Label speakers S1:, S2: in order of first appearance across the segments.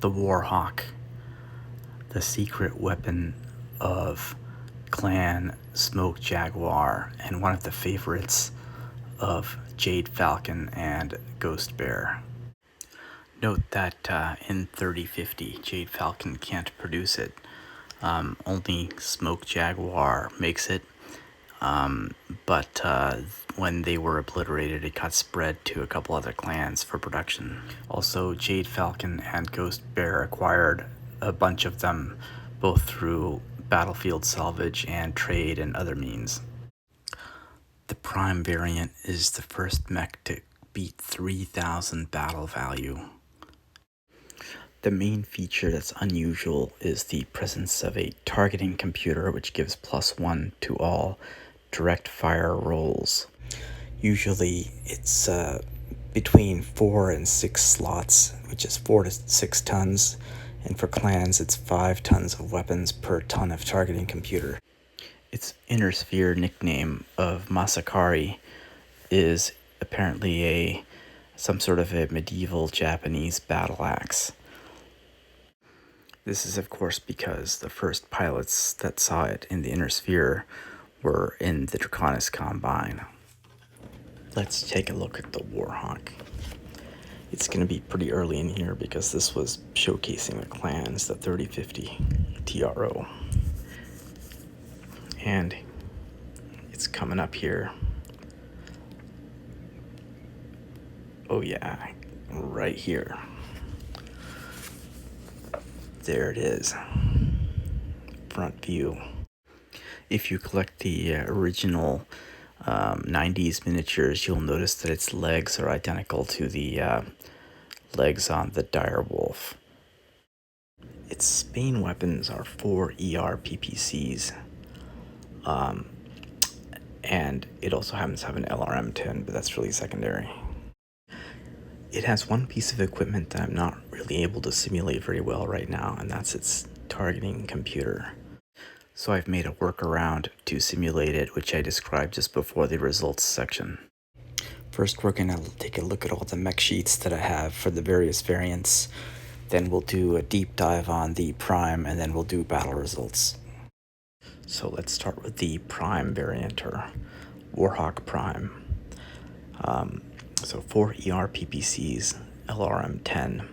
S1: The Warhawk, the secret weapon of Clan Smoke Jaguar and one of the favorites of Jade Falcon and Ghost Bear. Note that in 3050, Jade Falcon can't produce it. Only Smoke Jaguar makes it. But when they were obliterated, it got spread to a couple other clans for production. Also, Jade Falcon and Ghost Bear acquired a bunch of them, both through battlefield salvage and trade and other means. The Prime variant is the first mech to beat 3,000 battle value. The main feature that's unusual is the presence of a targeting computer, which gives +1 to all direct fire rolls. Usually it's between 4 and 6 slots, which is 4 to 6 tons, and for clans it's 5 tons of weapons per ton of targeting computer. Its inner sphere nickname of Masakari is apparently some sort of a medieval Japanese battle axe. This is of course because the first pilots that saw it in the inner sphere were in the Draconis Combine. Let's take a look at the Warhawk. It's going to be pretty early in here because this was showcasing the clans, the 3050 TRO. And it's coming up here. Oh yeah, right here. There it is. Front view. If you collect the original 90s miniatures, you'll notice that its legs are identical to the legs on the direwolf. Its main weapons are 4 ER PPCs, and it also happens to have an LRM-10, but that's really secondary. It has one piece of equipment that I'm not really able to simulate very well right now, and that's its targeting computer. So I've made a workaround to simulate it, which I described just before the results section. First, we're going to take a look at all the mech sheets that I have for the various variants. Then we'll do a deep dive on the Prime, and then we'll do battle results. So let's start with the Prime variant, or Warhawk Prime. So 4 ER PPCs, LRM-10,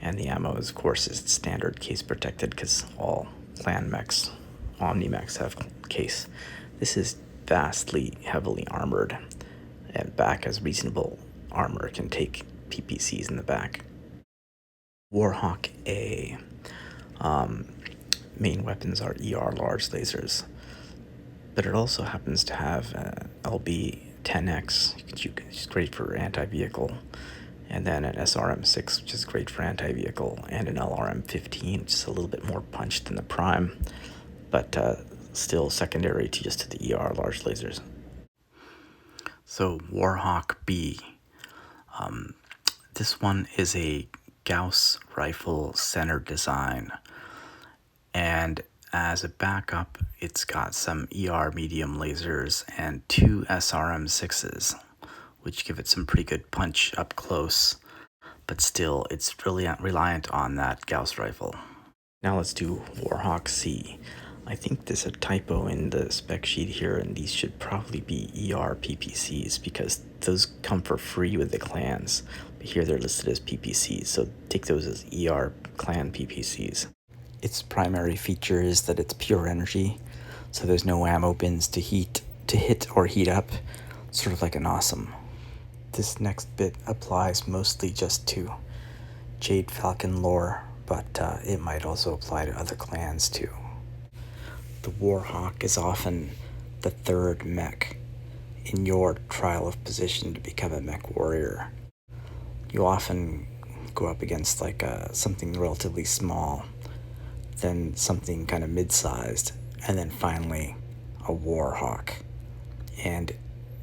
S1: and the ammo, of course, is standard case protected because all clan mechs, Omni-mechs have case. This is vastly heavily armored, and back has reasonable armor, can take PPCs in the back. Warhawk A. Main weapons are ER large lasers, but it also happens to have LB 10X, which is great for anti-vehicle, and then an SRM-6, which is great for anti-vehicle, and an LRM-15, which is a little bit more punched than the Prime, but still secondary to just the ER large lasers. So Warhawk B. This one is a Gauss rifle center design, and as a backup, it's got some ER medium lasers and 2 SRM-6s, which give it some pretty good punch up close, but still, it's really reliant on that Gauss rifle. Now let's do Warhawk C. I think there's a typo in the spec sheet here, and these should probably be ER PPCs because those come for free with the clans, but here they're listed as PPCs, so take those as ER clan PPCs. Its primary feature is that it's pure energy, so there's no ammo bins to hit or heat up, sort of like an awesome. This next bit applies mostly just to Jade Falcon lore, but it might also apply to other clans too. The Warhawk is often the third mech in your trial of position to become a mech warrior. You often go up against like something relatively small, then something kind of mid-sized, and then finally a Warhawk. And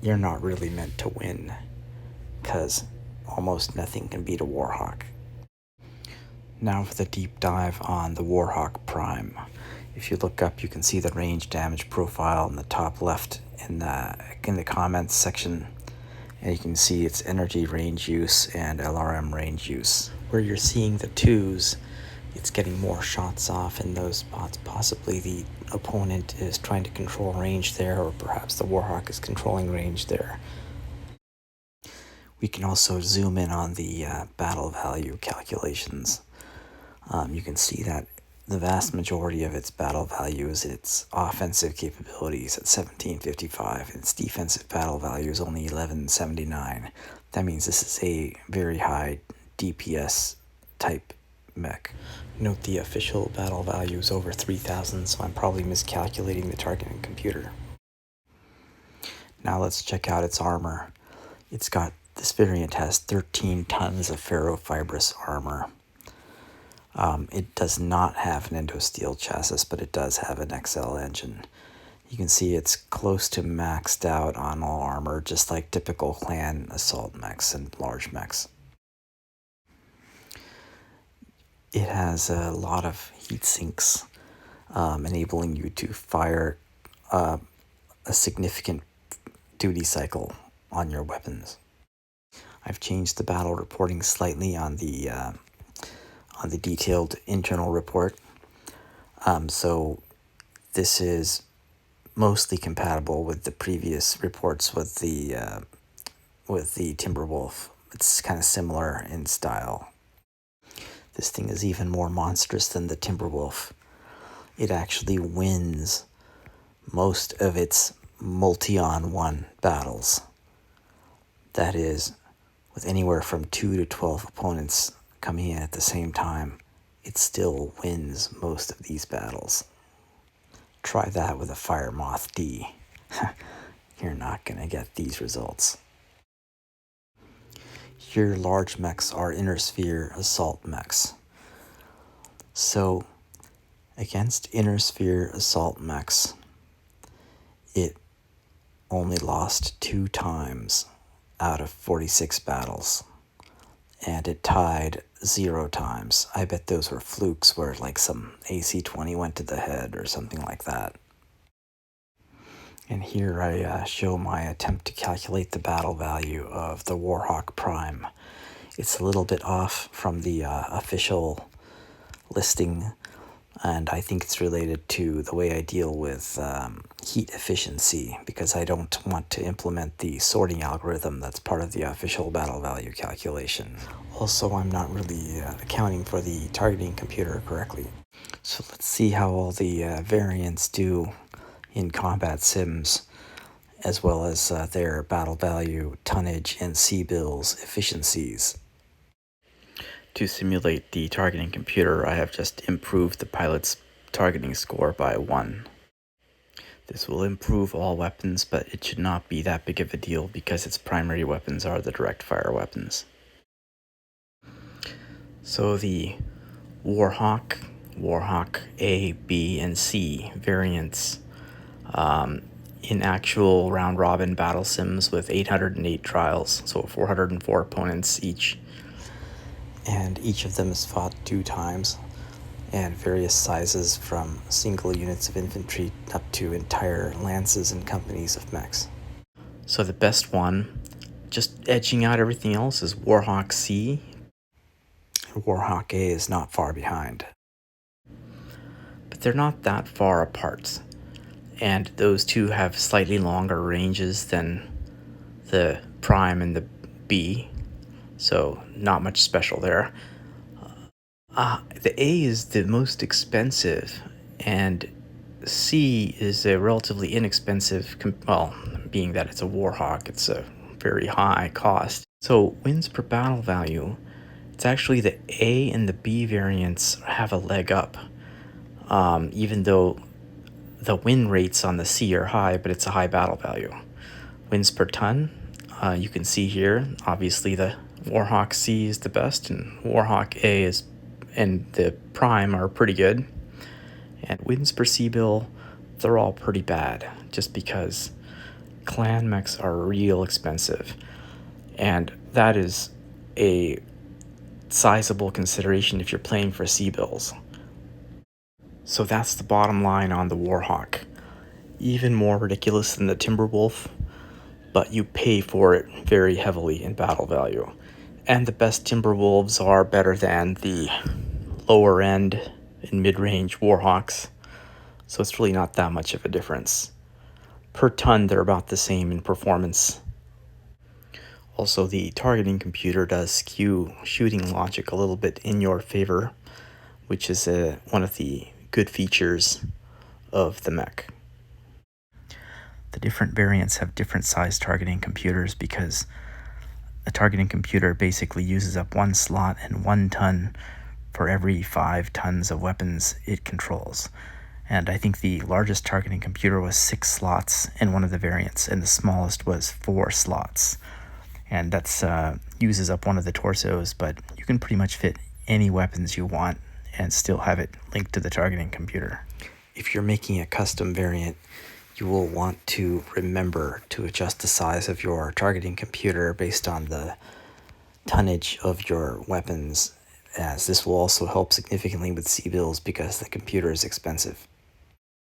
S1: you're not really meant to win, because almost nothing can beat a Warhawk. Now for the deep dive on the Warhawk Prime. If you look up, you can see the range damage profile in the top left in the comments section, and you can see its energy range use and LRM range use. where you're seeing the 2s, it's getting more shots off in those spots. Possibly the opponent is trying to control range there, or perhaps the Warhawk is controlling range there. We can also zoom in on the battle value calculations. You can see that the vast majority of its battle value is its offensive capabilities at 1755, and its defensive battle value is only 1179. That means this is a very high DPS type mech. Note the official battle value is over 3,000, so I'm probably miscalculating the targeting computer. Now let's check out its armor. This variant has 13 tons of ferrofibrous armor. It does not have an endosteel chassis, but it does have an XL engine. You can see it's close to maxed out on all armor, just like typical clan assault mechs and large mechs. It has a lot of heat sinks, enabling you to fire a significant duty cycle on your weapons. I've changed the battle reporting slightly on the detailed internal report. So this is mostly compatible with the previous reports with the Timberwolf. It's kind of similar in style. This thing is even more monstrous than the Timberwolf. It actually wins most of its multi-on-1 battles. That is, with anywhere from 2 to 12 opponents coming in at the same time, it still wins most of these battles. Try that with a Fire Moth D. You're not going to get these results. Here, large mechs are inner sphere assault mechs. So, against inner sphere assault mechs, it only lost 2 times out of 46 battles. And it tied 0 times. I bet those were flukes where like some AC-20 went to the head or something like that. And here I show my attempt to calculate the battle value of the Warhawk Prime. It's a little bit off from the official listing, and I think it's related to the way I deal with heat efficiency, because I don't want to implement the sorting algorithm that's part of the official battle value calculation. Also, I'm not really accounting for the targeting computer correctly. So let's see how all the variants do in combat sims, as well as their battle value, tonnage, and C-bills efficiencies. To simulate the targeting computer, I have just improved the pilot's targeting score by 1. This will improve all weapons, but it should not be that big of a deal because its primary weapons are the direct fire weapons. So the Warhawk A, B, and C variants in actual round-robin battle sims with 808 trials, so 404 opponents each. And each of them is fought 2 times, and various sizes from single units of infantry up to entire lances and companies of mechs. So the best one, just edging out everything else, is Warhawk C. Warhawk A is not far behind. But they're not that far apart, and those two have slightly longer ranges than the Prime and the B, so not much special there. The A is the most expensive, and C is a relatively inexpensive, well, being that it's a Warhawk, it's a very high cost. So wins per battle value, it's actually the A and the B variants have a leg up, even though the win rates on the C are high, but it's a high battle value. Wins per ton, you can see here, obviously the Warhawk C is the best, and Warhawk A is and the Prime are pretty good. And wins per C-bill, they're all pretty bad, just because clan mechs are real expensive. And that is a sizable consideration if you're playing for C-bills. So that's the bottom line on the Warhawk. Even more ridiculous than the Timberwolf, but you pay for it very heavily in battle value. And the best Timberwolves are better than the lower end and mid-range Warhawks. So it's really not that much of a difference. Per ton, they're about the same in performance. Also, the targeting computer does skew shooting logic a little bit in your favor, which is one of the good features of the mech. The different variants have different size targeting computers because a targeting computer basically uses up 1 slot and 1 ton for every 5 tons of weapons it controls. And I think the largest targeting computer was 6 slots in one of the variants, and the smallest was 4 slots. And that's uses up one of the torsos, but you can pretty much fit any weapons you want and still have it linked to the targeting computer. If you're making a custom variant, you will want to remember to adjust the size of your targeting computer based on the tonnage of your weapons, as this will also help significantly with C-bills because the computer is expensive.